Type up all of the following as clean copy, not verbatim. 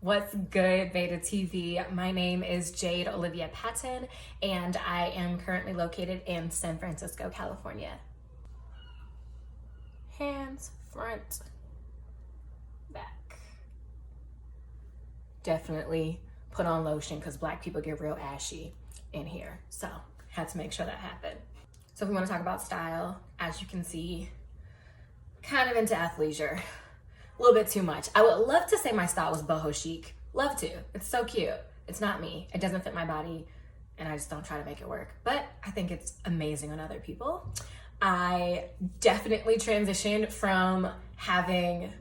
What's good, Beta TV? My name is Jade-Olivia Patton, and I am currently located in San Francisco, California. Hands, front, back. Definitely put on lotion because Black people get real ashy in here, so had to make sure that happened. So if we want to talk about style, as you can see, kind of into athleisure. A little bit too much. I would love to say my style was boho chic. Love to. It's so cute. It's not me. It doesn't fit my body, and I just don't try to make it work. But I think it's amazing on other people. I definitely transitioned from having,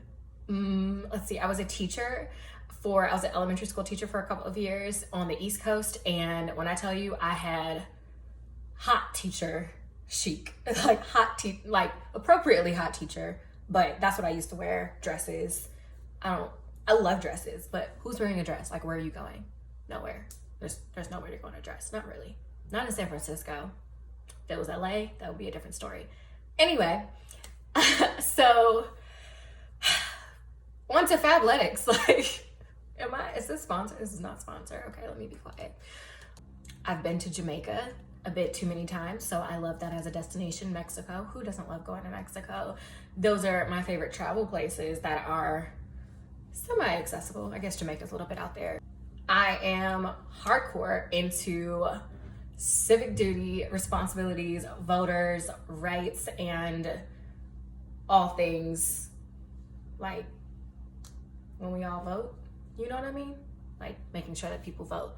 I was a teacher I was an elementary school teacher for a couple of years on the East Coast, and when I tell you I had hot teacher chic, like appropriately hot teacher, but that's what I used to wear, dresses. I love dresses, but who's wearing a dress? Like, where are you going? Nowhere. There's nowhere to go in a dress. Not really. Not in San Francisco. If it was LA, that would be a different story. Anyway, so on to Fabletics. Like, is this sponsored? This is not sponsored. Okay, let me be quiet. I've been to Jamaica a bit too many times, so I love that as a destination. Mexico, who doesn't love going to Mexico? Those are my favorite travel places that are semi-accessible. I guess Jamaica's a little bit out there. I am hardcore into civic duty, responsibilities, voters, rights, and all things like when we all vote, you know what I mean? Like making sure that people vote.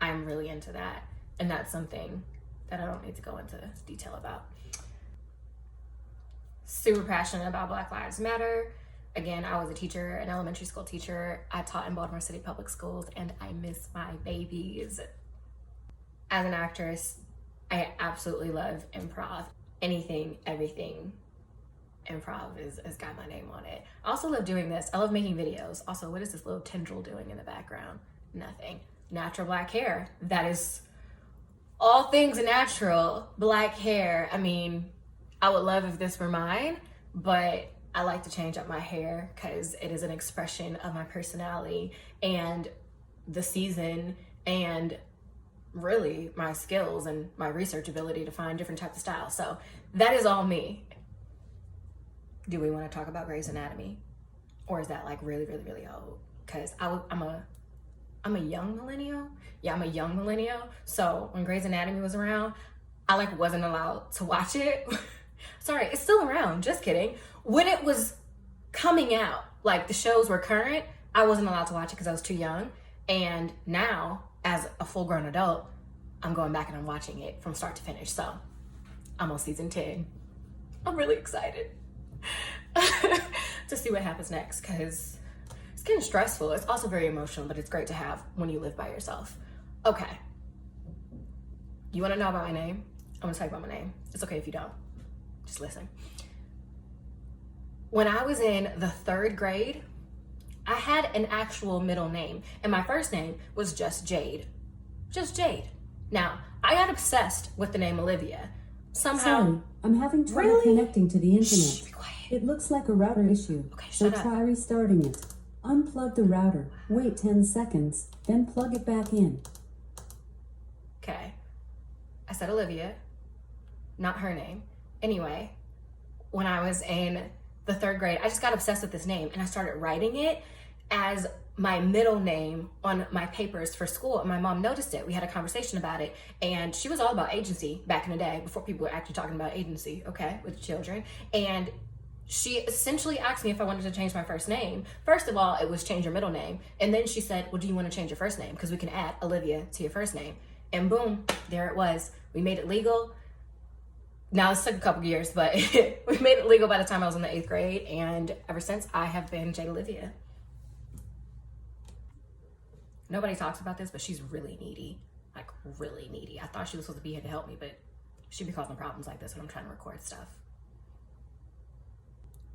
I'm really into that, and that's something that I don't need to go into detail about. Super passionate about Black Lives Matter. Again, I was a teacher, an elementary school teacher. I taught in Baltimore City Public Schools, and I miss my babies. As an actress, I absolutely love improv. Anything, everything improv has got my name on it. I also love doing this. I love making videos. Also, what is this little tendril doing in the background? Nothing. Natural black hair. That is all things natural black hair. I mean, I would love if this were mine, but I like to change up my hair because it is an expression of my personality and the season and really my skills and my research ability to find different types of styles. So that is all me. Do we want to talk about Grey's Anatomy? Or is that like really, really, really old? Because I'm a young millennial. Yeah, I'm a young millennial. So when Grey's Anatomy was around, I like wasn't allowed to watch it. Sorry, it's still around, just kidding. When it was coming out, like the shows were current, I wasn't allowed to watch it because I was too young. And now, as a full grown adult, I'm going back and I'm watching it from start to finish. So I'm on season 10. I'm really excited to see what happens next because it's getting stressful. It's also very emotional, but it's great to have when you live by yourself. Okay. You want to know about my name? I'm going to tell you about my name. It's okay if you don't. Just listen. When I was in the 3rd grade, I had an actual middle name, and my first name was just Jade. Just Jade. Now, I got obsessed with the name Olivia. Somehow. Sorry, I'm having trouble connecting to the internet. Shh, be quiet. It looks like a router issue. Okay, so shut up. try restarting it. Unplug the router, wait 10 seconds, then plug it back in. Okay. I said Olivia, not her name. Anyway, when I was in the 3rd grade, I just got obsessed with this name and I started writing it as my middle name on my papers for school. And my mom noticed it. We had a conversation about it, and she was all about agency back in the day before people were actually talking about agency, okay, with children. And she essentially asked me if I wanted to change my first name. First of all, it was change your middle name. And then she said, well, do you want to change your first name? Because we can add Olivia to your first name. And boom, there it was. We made it legal. Now it's took a couple years, but we made it legal by the time I was in the 8th grade. And ever since, I have been Jade-Olivia. Nobody talks about this, but she's really needy. Like, really needy. I thought she was supposed to be here to help me, but she be causing problems like this when I'm trying to record stuff.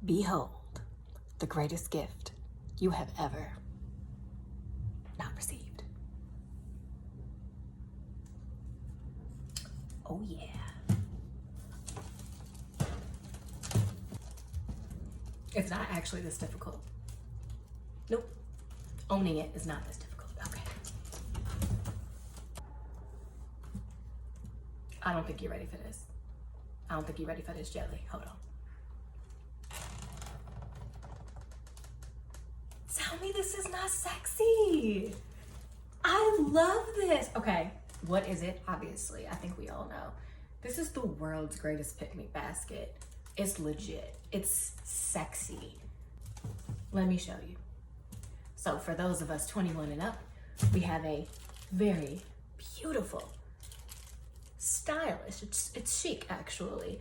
Behold, the greatest gift you have ever not received. Oh, yeah. It's not actually this difficult. Nope. owning it is not this difficult. Okay. I don't think you're ready for this. I don't think you're ready for this jelly. Hold on. Tell me this is not sexy. I love this. Okay, what is it? Obviously, I think we all know. This is the world's greatest picnic basket. It's legit. It's sexy. Let me show you. So for those of us 21 and up, we have a very beautiful, stylish, it's chic actually.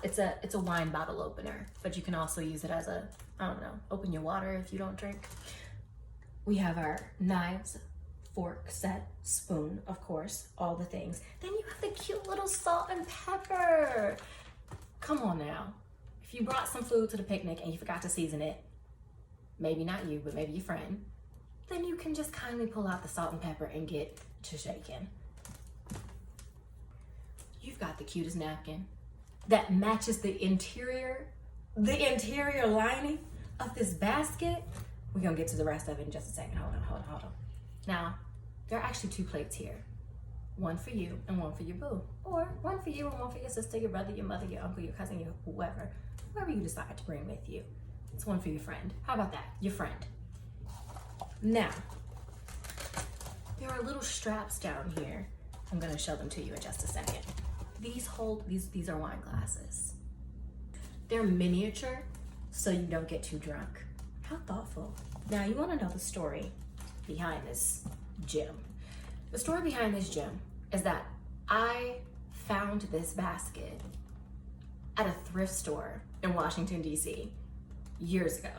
It's a wine bottle opener, but you can also use it as a, I don't know, open your water if you don't drink. We have our knives, fork set, spoon, of course, all the things. Then you have the cute little salt and pepper. Come on now. If you brought some food to the picnic and you forgot to season it, maybe not you, but maybe your friend, then you can just kindly pull out the salt and pepper and get to shaking. You've got the cutest napkin that matches the interior lining of this basket. We're gonna get to the rest of it in just a second. Hold on. Now, there are actually 2 plates here. One for you and one for your boo. Or one for you and one for your sister, your brother, your mother, your uncle, your cousin, your whoever you decide to bring with you. It's one for your friend. How about that? Your friend. Now, there are little straps down here. I'm gonna show them to you in just a second. These are wine glasses. They're miniature, so you don't get too drunk. How thoughtful. Now, you wanna know the story behind this gem. The story behind this gem is that I found this basket at a thrift store in Washington, D.C. years ago.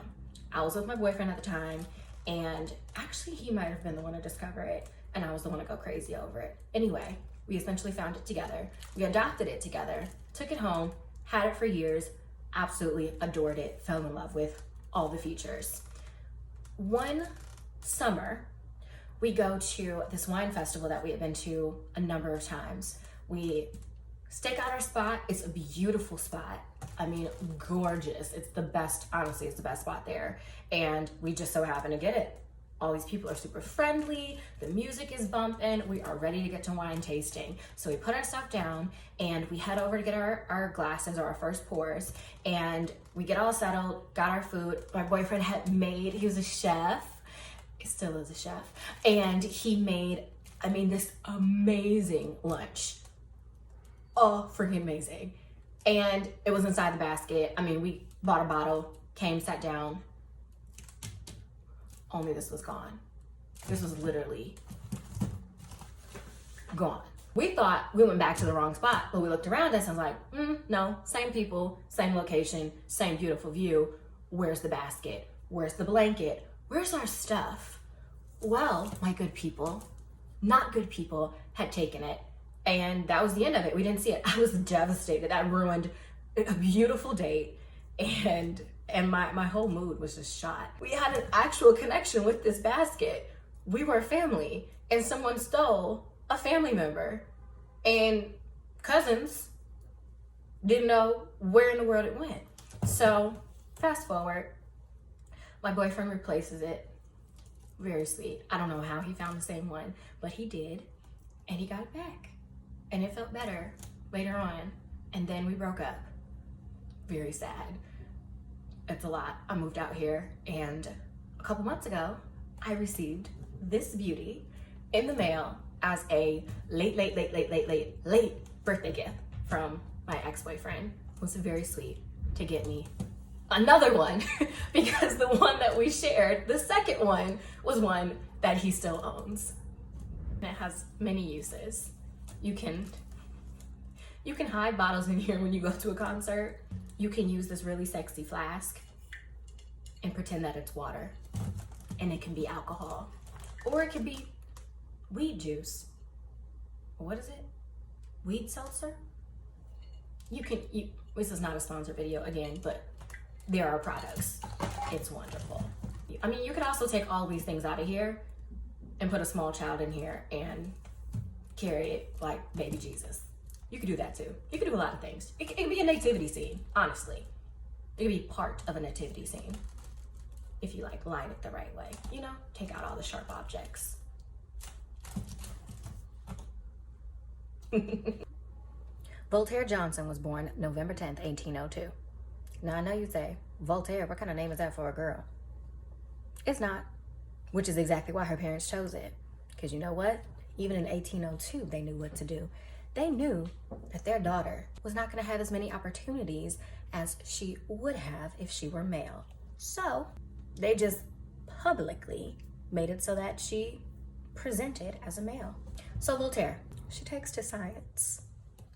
I was with my boyfriend at the time, and actually he might have been the one to discover it, and I was the one to go crazy over it. Anyway, we essentially found it together. We adopted it together, took it home, had it for years, absolutely adored it, fell in love with all the features. One summer, we go to this wine festival that we had been to a number of times. We stake out our spot. It's a beautiful spot. I mean, gorgeous. It's the best, honestly, it's the best spot there. And we just so happen to get it. All these people are super friendly. The music is bumping. We are ready to get to wine tasting. So we put our stuff down and we head over to get our glasses or our first pours. And we get all settled, got our food. My boyfriend he was a chef. He still is a chef. And he made, this amazing lunch. Oh, freaking amazing. And it was inside the basket. We bought a bottle, came, sat down. Only this was gone. This was literally gone. We thought we went back to the wrong spot, but we looked around us and was like, no, same people, same location, same beautiful view. Where's the basket? Where's the blanket? Where's our stuff? Well, my good people, not good people, had taken it. And that was the end of it. We didn't see it. I was devastated. I ruined a beautiful date, and my whole mood was just shot. We had an actual connection with this basket. We were family, and someone stole a family member, and cousins didn't know where in the world it went. So fast forward, my boyfriend replaces it. Very sweet. I don't know how he found the same one, but he did, and he got it back. And it felt better later on, and then we broke up. Very sad. It's a lot. I moved out here, and a couple months ago, I received this beauty in the mail as a late birthday gift from my ex-boyfriend. It was very sweet to get me another one because the one that we shared, the second one, was one that he still owns. And it has many uses. You can hide bottles in here when you go to a concert. You can use this really sexy flask and pretend that it's water. And it can be alcohol. Or it can be weed juice. What is it? Weed seltzer? This is not a sponsored video again, but there are products. It's wonderful. You could also take all these things out of here and put a small child in here and carry it like baby Jesus. You could do that too. You could do a lot of things. It could be a nativity scene, honestly. It could be part of a nativity scene. if you like line it the right way, you know, take out all the sharp objects. Voltaire Johnson was born November 10th, 1802. Now I know you say, Voltaire, what kind of name is that for a girl? It's not, which is exactly why her parents chose it. Because you know what? Even in 1802, they knew what to do. They knew that their daughter was not going to have as many opportunities as she would have if she were male. So they just publicly made it so that she presented as a male. So Voltaire, she takes to science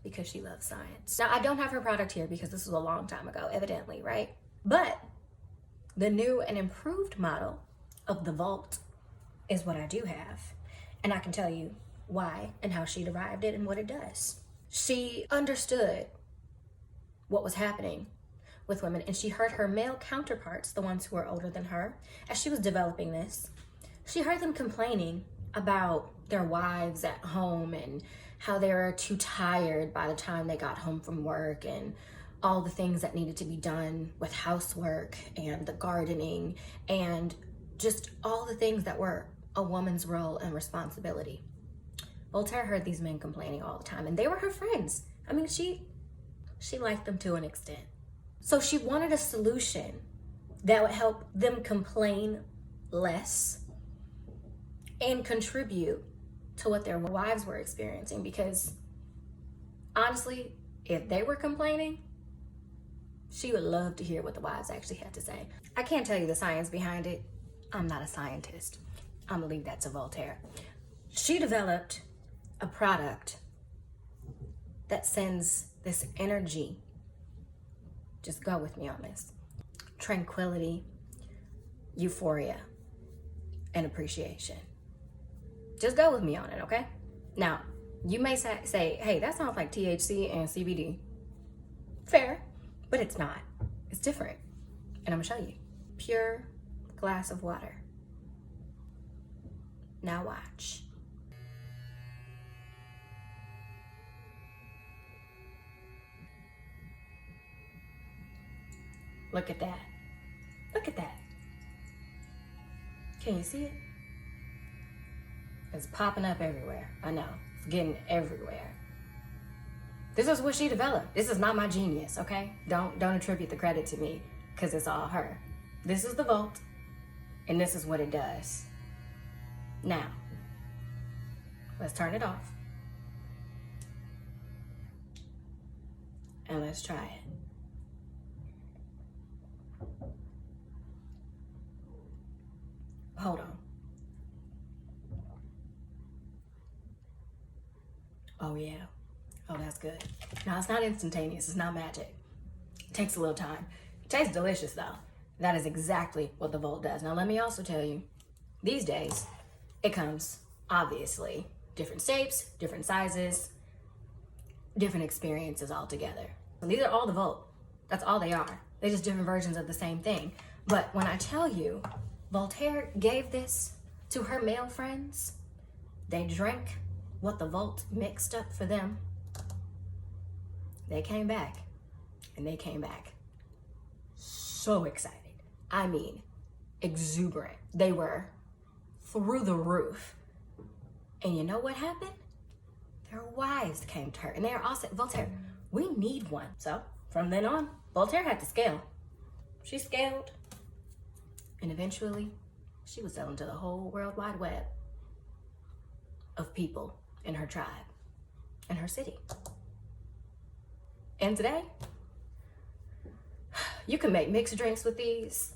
because she loves science. Now, I don't have her product here because this was a long time ago, evidently, right? But the new and improved model of the Vault is what I do have. And I can tell you why and how she derived it and what it does. She understood what was happening with women, and she heard her male counterparts, the ones who were older than her, as she was developing this. She heard them complaining about their wives at home and how they were too tired by the time they got home from work, and all the things that needed to be done with housework and the gardening and just all the things that were a woman's role and responsibility. Voltaire heard these men complaining all the time, and they were her friends. I mean, she liked them to an extent. So she wanted a solution that would help them complain less and contribute to what their wives were experiencing, because honestly, if they were complaining, she would love to hear what the wives actually had to say. I can't tell you the science behind it. I'm not a scientist. I'm gonna leave that to Voltaire. She developed a product that sends this energy, just go with me on this, tranquility, euphoria, and appreciation. Just go with me on it, okay? Now, you may say, hey, that sounds like THC and CBD. Fair, but it's not. It's different. And I'm gonna show you. Pure glass of water. Now watch. Look at that. Look at that. Can you see it? It's popping up everywhere. I know. It's getting everywhere. This is what she developed. This is not my genius, okay? Don't attribute the credit to me, because it's all her. This is the Vault, and this is what it does. Now, let's turn it off. And let's try it. Hold on. Oh yeah. Oh, that's good. No, it's not instantaneous. It's not magic. It takes a little time. It tastes delicious though. That is exactly what the Vault does. Now let me also tell you, these days, it comes, obviously, different shapes, different sizes, different experiences altogether. And these are all the Vault. That's all they are. They're just different versions of the same thing. But when I tell you, Voltaire gave this to her male friends, they drank what the Vault mixed up for them. They came back, and they came back so excited. I mean, exuberant. They were through the roof. And you know what happened? Their wives came to her, and they all said, Voltaire, we need one. So from then on, Voltaire had to scale. She scaled, and eventually she was selling to the whole World Wide Web of people in her tribe, in her city. And today, you can make mixed drinks with these.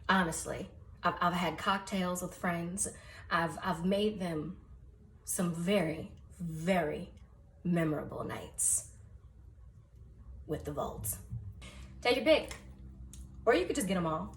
Honestly, I've had cocktails with friends. I've made them some very, very memorable nights with the Vaults. Take your pick, or you could just get them all.